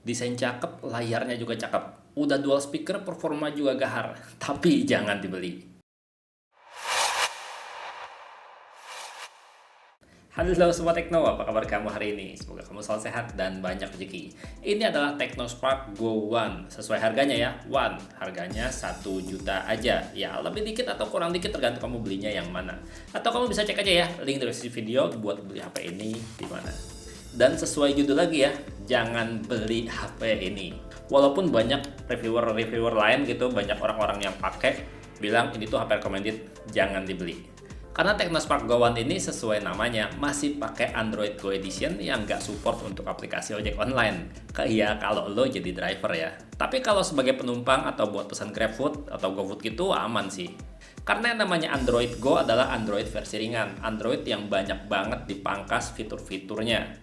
Desain cakep, layarnya juga cakep. Udah dual speaker, performa juga gahar. Tapi jangan dibeli. Halo Sobat Tekno, apa kabar kamu hari ini? Semoga kamu selalu sehat dan banyak rezeki. Ini adalah Technospark Go One. Sesuai harganya ya, One. Harganya 1 juta aja. Ya, lebih dikit atau kurang dikit tergantung kamu belinya yang mana. Atau kamu bisa cek aja ya, link di deskripsi video buat beli HP ini di mana. Dan sesuai judul lagi ya, jangan beli HP ini. Walaupun banyak reviewer-reviewer lain gitu, banyak orang-orang yang pakai, bilang ini tuh HP recommended, jangan dibeli. Karena Technospark Go One ini sesuai namanya masih pakai Android Go Edition yang nggak support untuk aplikasi ojek online. Ya kalau lo jadi driver ya. Tapi kalau sebagai penumpang atau buat pesan GrabFood atau GoFood gitu aman sih. Karena yang namanya Android Go adalah Android versi ringan. Android yang banyak banget dipangkas fitur-fiturnya.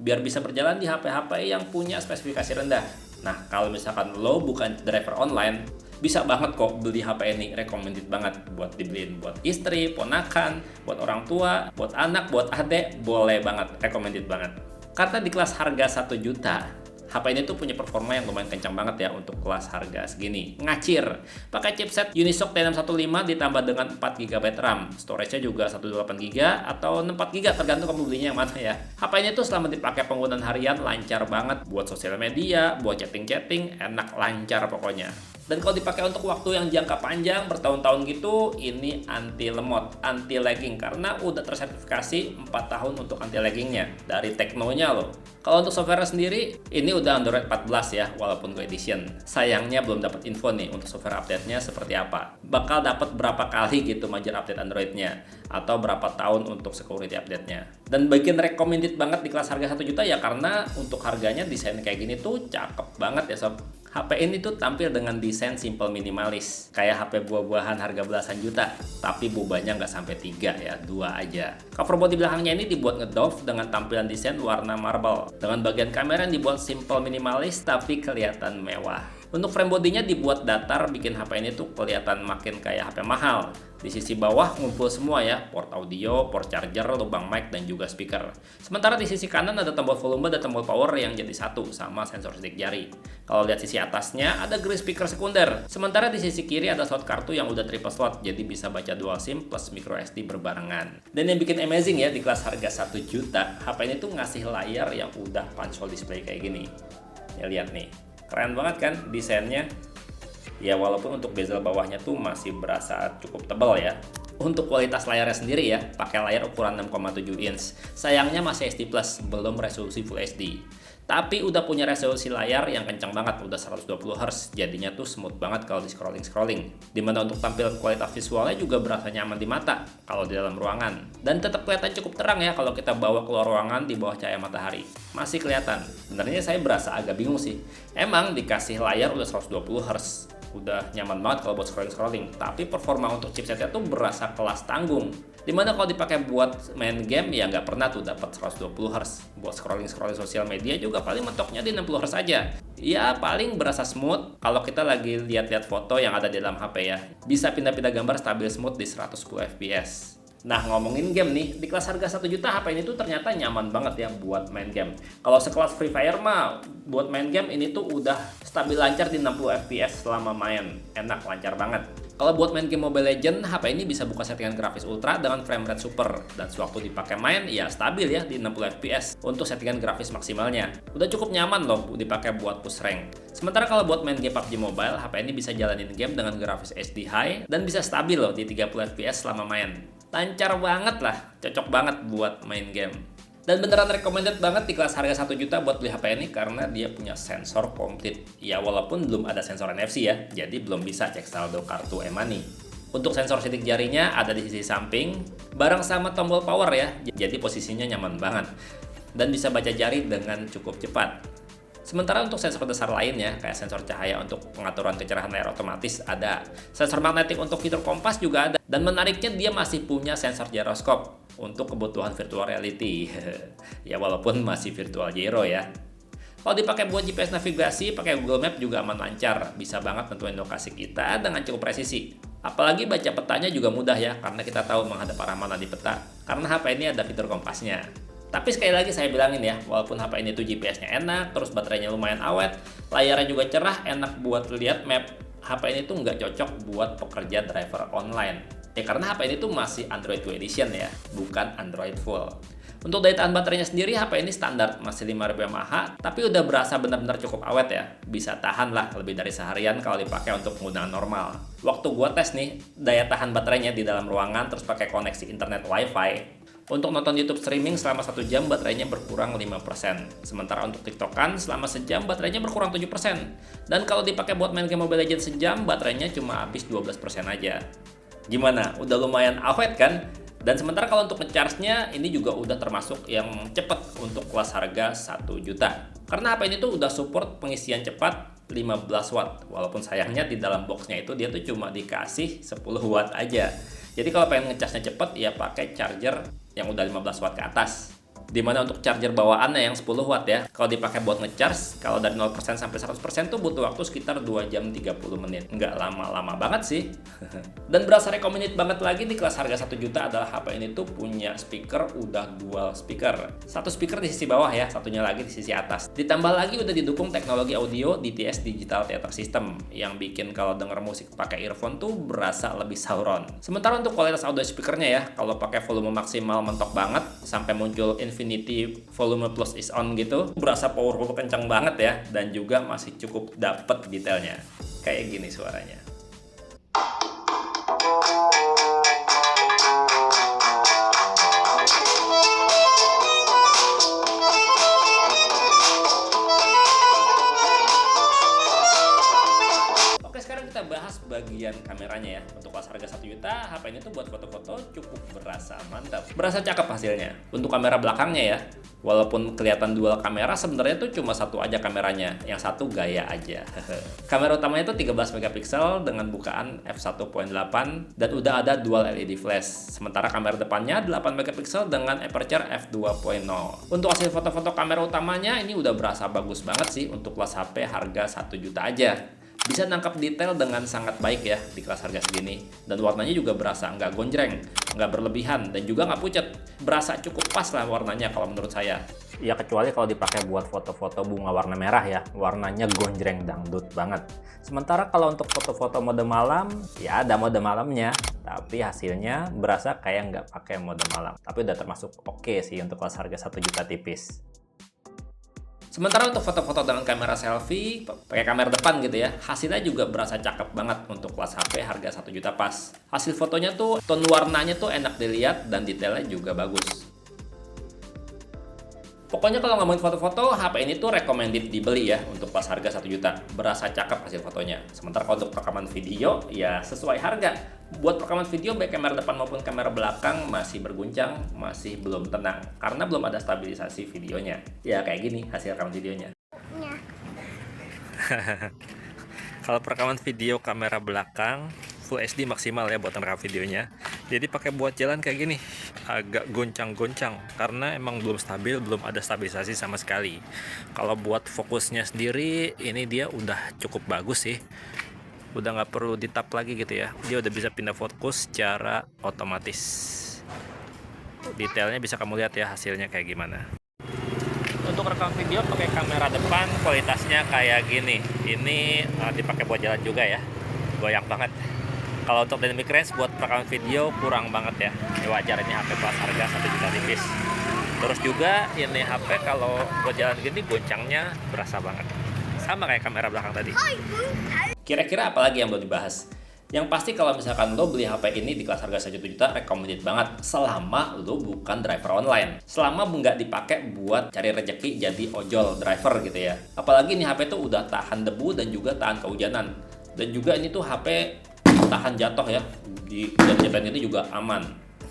Biar bisa berjalan di HP-HP yang punya spesifikasi rendah. Nah, kalau misalkan lo bukan driver online, bisa banget kok beli HP ini, recommended banget buat dibeliin buat istri, ponakan, buat orang tua, buat anak, buat adik, boleh banget, recommended banget. Karena di kelas harga 1 juta, HP ini tuh punya performa yang lumayan kencang banget ya untuk kelas harga segini. Ngacir. Pakai chipset Unisoc T615 ditambah dengan 4 GB RAM. Storage-nya juga 128 GB atau 64 GB tergantung kamu belinya yang mana ya. HP ini tuh selama dipakai penggunaan harian lancar banget buat sosial media, buat chatting-chatting, enak lancar pokoknya. Dan kalau dipakai untuk waktu yang jangka panjang, bertahun-tahun gitu, ini anti lemot, anti lagging karena udah tersertifikasi 4 tahun untuk anti laggingnya dari Teknonya loh. Kalau untuk software sendiri, ini udah Android 14 ya, walaupun Go Edition. Sayangnya belum dapat info nih untuk software update-nya seperti apa. Bakal dapat berapa kali gitu major update Android-nya, atau berapa tahun untuk security update-nya. Dan bagian recommended banget di kelas harga 1 juta ya karena untuk harganya desain kayak gini tuh cakep banget ya sob. HP ini tuh tampil dengan desain simple minimalis, kayak HP buah-buahan harga belasan juta, tapi bobanya nggak sampai 3 ya, 2 aja. Cover body belakangnya ini dibuat ngedove dengan tampilan desain warna marble, dengan bagian kamera yang dibuat simple minimalis tapi kelihatan mewah. Untuk frame bodinya dibuat datar, bikin HP ini tuh kelihatan makin kayak HP mahal. Di sisi bawah ngumpul semua ya, port audio, port charger, lubang mic, dan juga speaker. Sementara di sisi kanan ada tombol volume dan tombol power yang jadi satu sama sensor sidik jari. Kalau lihat sisi atasnya ada grill speaker sekunder. Sementara di sisi kiri ada slot kartu yang udah triple slot, jadi bisa baca dual SIM plus micro SD berbarengan. Dan yang bikin amazing ya di kelas harga 1 juta, HP ini tuh ngasih layar yang udah punch hole display kayak gini. Ya lihat nih. Keren banget kan desainnya? Ya walaupun untuk bezel bawahnya tuh masih berasa cukup tebal ya. Untuk kualitas layarnya sendiri ya, pakai layar ukuran 6,7 inch. Sayangnya masih HD+, belum resolusi Full HD. Tapi udah punya resolusi layar yang kencang banget, udah 120 Hz. Jadinya tuh smooth banget kalau di scrolling-scrolling. Dimana untuk tampil kualitas visualnya juga berasa nyaman di mata kalau di dalam ruangan. Dan tetap kelihatan cukup terang ya kalau kita bawa keluar ruangan di bawah cahaya matahari. Masih kelihatan. Sebenarnya saya berasa agak bingung sih. Emang dikasih layar udah 120 Hz. Udah nyaman banget kalau buat scrolling-scrolling, tapi performa untuk chipsetnya tuh berasa kelas tanggung. Dimana kalau dipakai buat main game ya nggak pernah tuh dapat 120 Hz. Buat scrolling-scrolling sosial media juga paling mentoknya di 60 Hz aja. Ya paling berasa smooth kalau kita lagi lihat-lihat foto yang ada di dalam HP ya. Bisa pindah-pindah gambar stabil smooth di 110 fps. Nah ngomongin game nih, di kelas harga 1 juta HP ini tuh ternyata nyaman banget ya buat main game. Kalau sekelas Free Fire mah, buat main game ini tuh udah stabil lancar di 60 fps selama main. Enak, lancar banget. Kalau buat main game Mobile Legends, HP ini bisa buka settingan grafis ultra dengan frame rate super. Dan sewaktu dipakai main, ya stabil ya di 60 fps untuk settingan grafis maksimalnya. Udah cukup nyaman loh dipakai buat push rank. Sementara kalau buat main game PUBG Mobile, HP ini bisa jalanin game dengan grafis HD high dan bisa stabil loh di 30 fps selama main. Lancar banget lah, cocok banget buat main game. Dan beneran recommended banget di kelas harga 1 juta buat beli HP ini karena dia punya sensor komplit. Ya walaupun belum ada sensor NFC ya, jadi belum bisa cek saldo kartu e-money. Untuk sensor sidik jarinya ada di sisi samping, bareng sama tombol power ya, jadi posisinya nyaman banget. Dan bisa baca jari dengan cukup cepat. Sementara untuk sensor dasar lainnya, kayak sensor cahaya untuk pengaturan kecerahan layar otomatis ada. Sensor magnetik untuk fitur kompas juga ada. Dan menariknya dia masih punya sensor gyroscope untuk kebutuhan virtual reality. Ya walaupun masih virtual gyro ya. Kalau dipakai buat GPS navigasi, pakai Google Map juga aman lancar. Bisa banget nentuin lokasi kita dengan cukup presisi. Apalagi baca petanya juga mudah ya, karena kita tahu menghadap arah mana di peta. Karena HP ini ada fitur kompasnya. Tapi sekali lagi saya bilangin ya, walaupun HP ini tuh GPS-nya enak, terus baterainya lumayan awet, layarnya juga cerah, enak buat lihat map, HP ini tuh nggak cocok buat pekerja driver online. Ya karena HP ini tuh masih Android 2 Edition ya, bukan Android full. Untuk daya tahan baterainya sendiri, HP ini standar masih 5000 mAh, tapi udah berasa benar-benar cukup awet ya. Bisa tahan lah lebih dari seharian kalau dipakai untuk penggunaan normal. Waktu gua tes nih, daya tahan baterainya di dalam ruangan terus pakai koneksi internet WiFi. Untuk nonton YouTube streaming selama 1 jam baterainya berkurang 5%. Sementara untuk TikTokan selama sejam baterainya berkurang 7%. Dan kalau dipakai buat main game Mobile Legends sejam, baterainya cuma habis 12% aja. Gimana? Udah lumayan awet kan? Dan sementara kalau untuk ngecharge-nya ini juga udah termasuk yang cepet untuk kelas harga 1 juta. Karena HP ini tuh udah support pengisian cepat 15 watt. Walaupun sayangnya di dalam boxnya itu dia tuh cuma dikasih 10 watt aja. Jadi kalau pengen ngecasnya cepet ya pakai charger yang udah 15 watt ke atas. Dimana untuk charger bawaannya yang 10 watt ya. Kalau dipakai buat ngecharge, kalau dari 0% sampai 100% tuh butuh waktu sekitar 2 jam 30 menit. Nggak lama-lama banget sih. Dan berasa recommended banget lagi di kelas harga 1 juta adalah HP ini tuh punya speaker udah dual speaker. Satu speaker di sisi bawah ya, satunya lagi di sisi atas. Ditambah lagi udah didukung teknologi audio DTS Digital Theater System yang bikin kalau denger musik pakai earphone tuh berasa lebih sauron. Sementara untuk kualitas audio speakernya ya, kalau pakai volume maksimal mentok banget sampai muncul Infinity volume plus is on gitu, berasa powerful kencang banget ya, dan juga masih cukup dapet detailnya. Kayak gini suaranya. Sekarang kita bahas bagian kameranya ya. Untuk kelas harga 1 juta, HP ini tuh buat foto-foto cukup berasa mantap. Berasa cakep hasilnya. Untuk kamera belakangnya ya, walaupun kelihatan dual kamera, sebenarnya tuh cuma satu aja kameranya. Yang satu gaya aja. Kamera utamanya tuh 13 megapiksel dengan bukaan f1.8 dan udah ada dual LED flash. Sementara kamera depannya 8 megapiksel dengan aperture f2.0. Untuk hasil foto-foto kamera utamanya ini udah berasa bagus banget sih untuk kelas HP harga 1 juta aja. Bisa nangkap detail dengan sangat baik ya di kelas harga segini. Dan warnanya juga berasa nggak gonjreng, nggak berlebihan, dan juga nggak pucat. Berasa cukup pas lah warnanya kalau menurut saya. Ya kecuali kalau dipakai buat foto-foto bunga warna merah ya, warnanya gonjreng dangdut banget. Sementara kalau untuk foto-foto mode malam, ya ada mode malamnya. Tapi hasilnya berasa kayak nggak pakai mode malam. Tapi udah termasuk oke sih untuk kelas harga 1 juta tipis. Sementara untuk foto-foto dengan kamera selfie, pakai kamera depan gitu ya, hasilnya juga berasa cakep banget untuk kelas HP harga 1 juta pas. Hasil fotonya tuh, tone warnanya tuh enak dilihat dan detailnya juga bagus. Pokoknya kalau ngomongin foto-foto, HP ini tuh recommended dibeli ya untuk pas harga 1 juta. Berasa cakep hasil fotonya. Sementara kalau untuk rekaman video, ya sesuai harga. Buat rekaman video baik kamera depan maupun kamera belakang masih berguncang, masih belum tenang. Karena belum ada stabilisasi videonya. Ya kayak gini hasil rekaman videonya. Kalau perekaman video kamera belakang, Full HD maksimal ya buat rekam videonya. Jadi pakai buat jalan kayak gini agak goncang-goncang karena emang belum stabil, belum ada stabilisasi sama sekali. Kalau buat fokusnya sendiri ini dia udah cukup bagus sih, udah nggak perlu ditap lagi gitu ya, dia udah bisa pindah fokus secara otomatis. Detailnya bisa kamu lihat ya hasilnya kayak gimana. Untuk rekam video pakai kamera depan kualitasnya kayak gini, ini dipakai buat jalan juga ya, goyang banget. Kalau untuk dynamic range buat rekaman video kurang banget ya. Ini wajar, ini HP kelas harga 1 juta tipis. Terus juga ini HP kalau buat jalan gini goncangnya berasa banget. Sama kayak kamera belakang tadi. Kira-kira apa lagi yang belum dibahas? Yang pasti kalau misalkan lo beli HP ini di kelas harga 1 juta, recommended banget selama lo bukan driver online. Selama nggak dipakai buat cari rejeki jadi ojol driver gitu ya. Apalagi ini HP tuh udah tahan debu dan juga tahan kehujanan. Dan juga ini tuh HP tahan jatuh ya, di hujan-hujan itu juga aman.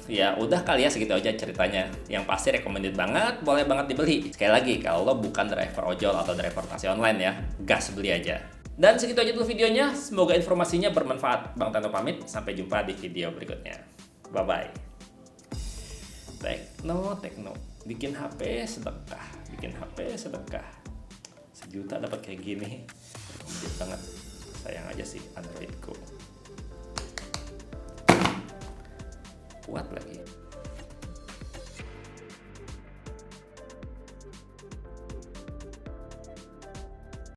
Ya udah kali ya segitu aja ceritanya. Yang pasti recommended banget, boleh banget dibeli. Sekali lagi kalau lo bukan driver ojol atau driver taksi online ya, gas beli aja. Dan segitu aja dulu videonya, semoga informasinya bermanfaat. Bang Tano pamit, sampai jumpa di video berikutnya. Bye bye. Tekno, bikin HP sedekah, bikin HP sedekah. 1 juta dapat kayak gini, recommended banget. Sayang aja sih Androidku. Kuat lagi.